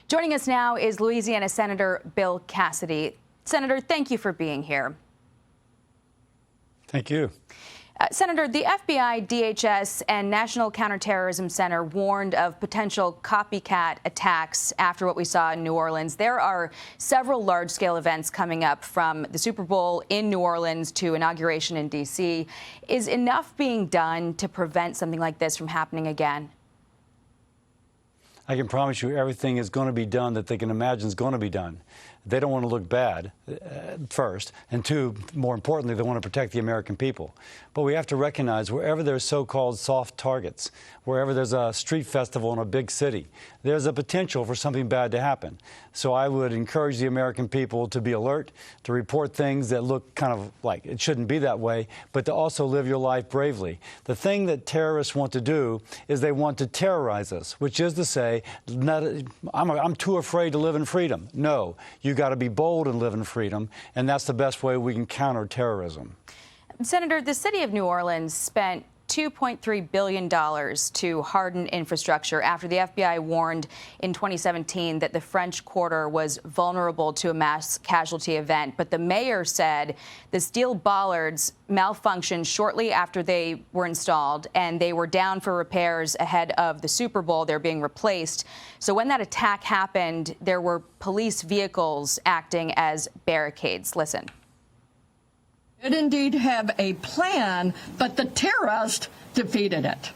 Joining us now is Louisiana Senator Bill Cassidy. Senator, thank you for being here. Thank you. Senator, the FBI, DHS, and National Counterterrorism Center warned of potential copycat attacks after what we saw in New Orleans. There are several large-scale events coming up, from the Super Bowl in New Orleans to inauguration in D.C. Is enough being done to prevent something like this from happening again? I can promise you everything is going to be done that they can imagine is going to be done. They don't want to look bad, first, and two, more importantly, they want to protect the American people. But we have to recognize wherever there's so-called soft targets, wherever there's a street festival in a big city, there's a potential for something bad to happen. So I would encourage the American people to be alert, to report things that look kind of like it shouldn't be that way, but to also live your life bravely. The thing that terrorists want to do is they want to terrorize us, which is to say, I'm too afraid to live in freedom. No, you got to be bold and live in freedom, and that's the best way we can counter terrorism. Senator, the city of New Orleans spent $2.3 billion to harden infrastructure after the FBI warned in 2017 that the French Quarter was vulnerable to a mass casualty event. But the mayor said the steel bollards malfunctioned shortly after they were installed, and they were down for repairs ahead of the Super Bowl. They're being replaced. So when that attack happened, there were police vehicles acting as barricades. Listen. It indeed have a plan, but the terrorist defeated it.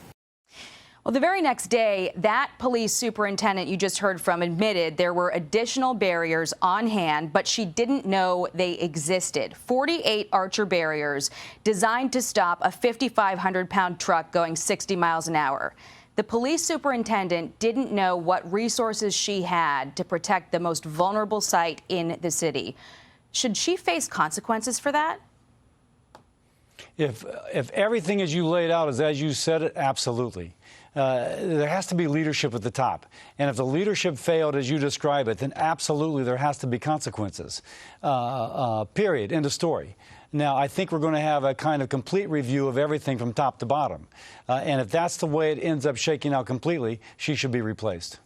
Well, the very next day, that police superintendent you just heard from admitted there were additional barriers on hand, but she didn't know they existed. 48 Archer barriers designed to stop a 5,500-pound truck going 60 miles an hour. The police superintendent didn't know what resources she had to protect the most vulnerable site in the city. Should she face consequences for that? If everything as you laid out is as you said it, absolutely. There has to be leadership at the top. And if the leadership failed as you describe it, then absolutely there has to be consequences. Period. End of story. Now, I think we're going to have a kind of complete review of everything from top to bottom. And if that's the way it ends up shaking out completely, she should be replaced.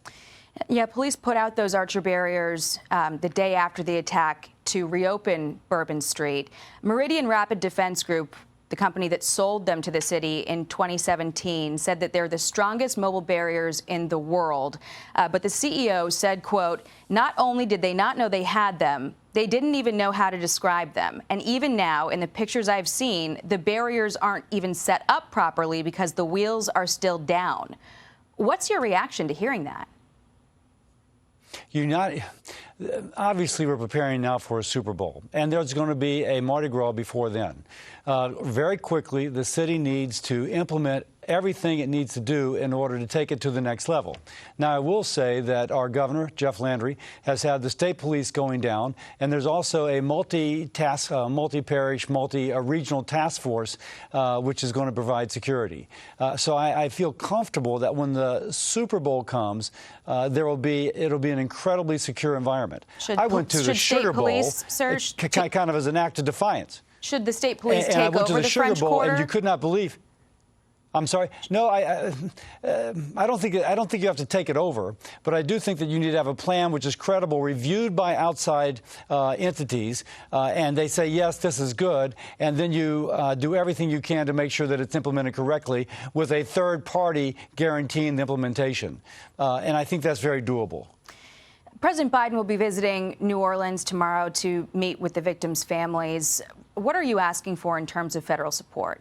Yeah, police put out those Archer barriers the day after the attack to reopen Bourbon Street. Meridian Rapid Defense Group, the company that sold them to the city in 2017, said that they're the strongest mobile barriers in the world. But the CEO said, quote, not only did they not know they had them, they didn't even know how to describe them. And even now, in the pictures I've seen, the barriers aren't even set up properly because the wheels are still down. What's your reaction to hearing that? Obviously, we're preparing now for a Super Bowl, and there's going to be a Mardi Gras before then. Very quickly, the city needs to implement everything it needs to do in order to take it to the next level. Now, I will say that our governor, Jeff Landry, has had the state police going down, and there's also a multi-task, multi-parish, multi-regional task force, which is going to provide security. So I feel comfortable that when the Super Bowl comes, it'll be an incredibly secure environment. I went to the Sugar Bowl kind of as an act of defiance. Should the state police take over the French Quarter? And you could not believe. I'm sorry. No, I don't think you have to take it over, but I do think that you need to have a plan which is credible, reviewed by outside entities, and they say yes, this is good, and then you do everything you can to make sure that it's implemented correctly with a third party guaranteeing the implementation, and I think that's very doable. President Biden will be visiting New Orleans tomorrow to meet with the victims' families. What are you asking for in terms of federal support?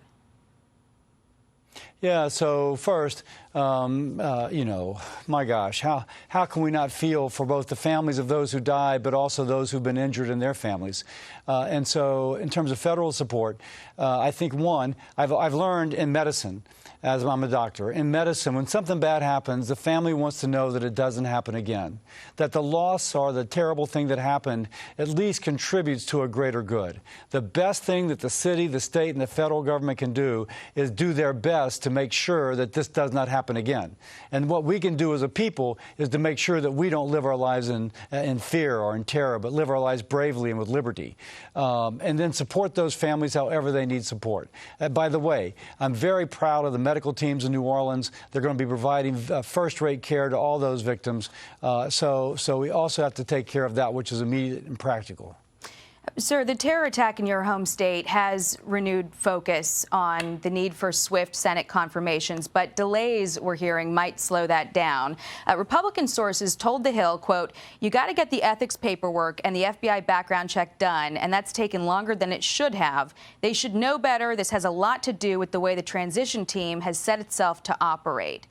Yeah, so first, my gosh, how can we not feel for both the families of those who died, but also those who've been injured and their families? And so in terms of federal support, I think, one, I've learned in medicine, as I'm a doctor, in medicine, when something bad happens, the family wants to know that it doesn't happen again, that the loss or the terrible thing that happened at least contributes to a greater good. The best thing that the city, the state, and the federal government can do is do their best to make sure that this does not happen again. And what we can do as a people is to make sure that we don't live our lives in fear or in terror, but live our lives bravely and with liberty. And then support those families however they need support. By the way, I'm very proud of the medical teams in New Orleans. They're going to be providing first-rate care to all those victims. So we also have to take care of that, which is immediate and practical. Sir, the terror attack in your home state has renewed focus on the need for swift Senate confirmations, but delays, we're hearing, might slow that down. Republican sources told The Hill, quote, "You got to get the ethics paperwork and the FBI background check done, and that's taken longer than it should have. They should know better. This has a lot to do with the way the transition team has set itself to operate."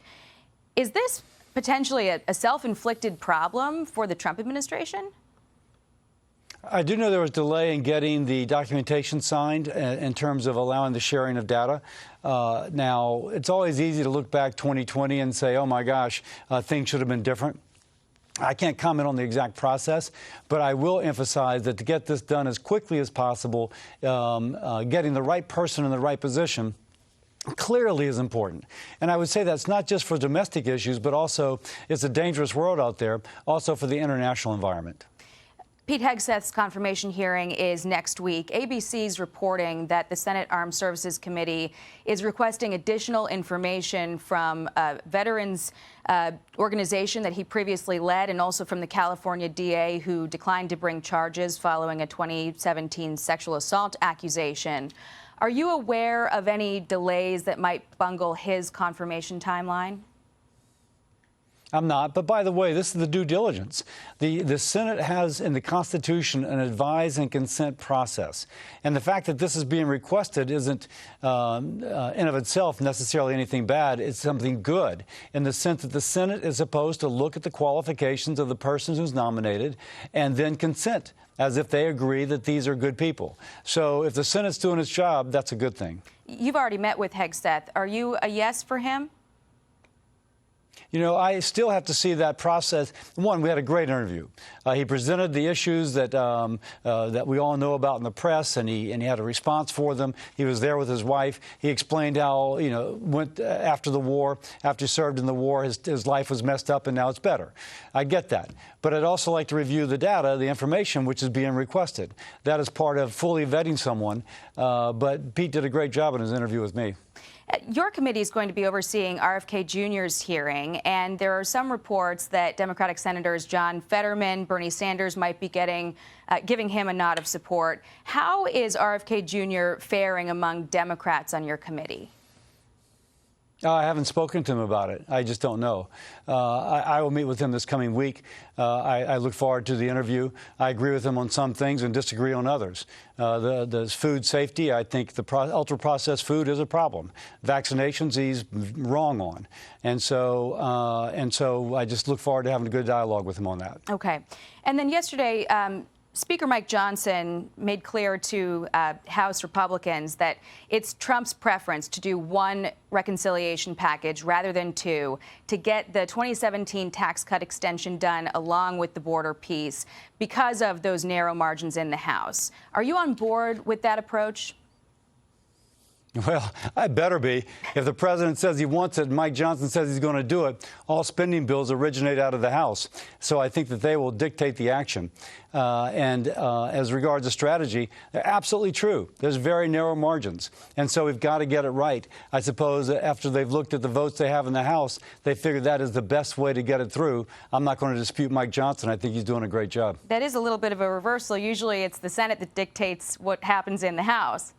Is this potentially a self-inflicted problem for the Trump administration? I do know there was delay in getting the documentation signed in terms of allowing the sharing of data. Now, it's always easy to look back 2020 and say, oh, my gosh, things should have been different. I can't comment on the exact process, but I will emphasize that to get this done as quickly as possible, getting the right person in the right position clearly is important. And I would say that's not just for domestic issues, but also it's a dangerous world out there, also for the international environment. Pete Hegseth's confirmation hearing is next week. ABC's reporting that the Senate Armed Services Committee is requesting additional information from a veterans organization that he previously led, and also from the California DA who declined to bring charges following a 2017 sexual assault accusation. Are you aware of any delays that might bungle his confirmation timeline? I'm not. But by the way, this is the due diligence. The Senate has in the Constitution an advise and consent process. And the fact that this is being requested isn't in of itself necessarily anything bad. It's something good in the sense that the Senate is supposed to look at the qualifications of the person who's nominated and then consent as if they agree that these are good people. So if the Senate's doing its job, that's a good thing. You've already met with Hegseth. Are you a yes for him? You know, I still have to see that process. One, we had a great interview. He presented the issues that that we all know about in the press, and he had a response for them. He was there with his wife. He explained how, you know, went after the war, after he served in the war, his life was messed up, and now it's better. I get that. But I'd also like to review the data, the information which is being requested. That is part of fully vetting someone. But Pete did a great job in his interview with me. Your committee is going to be overseeing RFK Jr.'s hearing, and there are some reports that Democratic Senators John Fetterman, Bernie Sanders might be giving him a nod of support. How is RFK Jr. faring among Democrats on your committee? I haven't spoken to him about it. I just don't know. I will meet with him this coming week. I look forward to the interview. I agree with him on some things and disagree on others. The food safety, I think the ultra-processed food is a problem. Vaccinations, he's wrong on. And so I just look forward to having a good dialogue with him on that. Okay. And then yesterday, Speaker Mike Johnson made clear to House Republicans that it's Trump's preference to do one reconciliation package rather than two to get the 2017 tax cut extension done along with the border piece because of those narrow margins in the House. Are you on board with that approach? Well, I better be. If the president says he wants it and Mike Johnson says he's going to do it, all spending bills originate out of the House. So I think that they will dictate the action. As regards to strategy, they're absolutely true. There's very narrow margins. And so we've got to get it right. I suppose after they've looked at the votes they have in the House, they figured that is the best way to get it through. I'm not going to dispute Mike Johnson. I think he's doing a great job. That is a little bit of a reversal. Usually it's the Senate that dictates what happens in the House.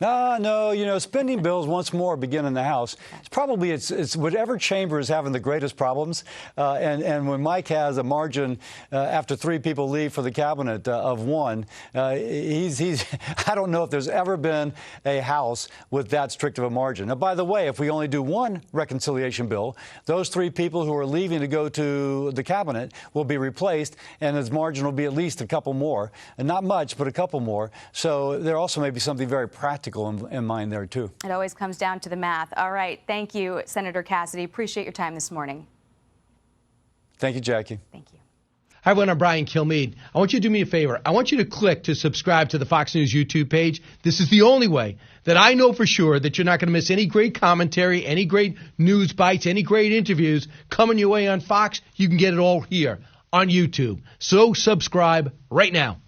No, you know, spending bills once more begin in the House. It's probably it's whatever chamber is having the greatest problems. And when Mike has a margin after three people leave for the cabinet of one, he's I don't know if there's ever been a House with that strict of a margin. Now, by the way, if we only do one reconciliation bill, those three people who are leaving to go to the cabinet will be replaced, and his margin will be at least a couple more, and not much, but a couple more. So there also may be something very practical in mind there, too. It always comes down to the math. All right. Thank you, Senator Cassidy. Appreciate your time this morning. Thank you, Jackie. Thank you. Hi, everyone. I'm Brian Kilmeade. I want you to do me a favor. I want you to click to subscribe to the Fox News YouTube page. This is the only way that I know for sure that you're not going to miss any great commentary, any great news bites, any great interviews coming your way on Fox. You can get it all here on YouTube. So subscribe right now.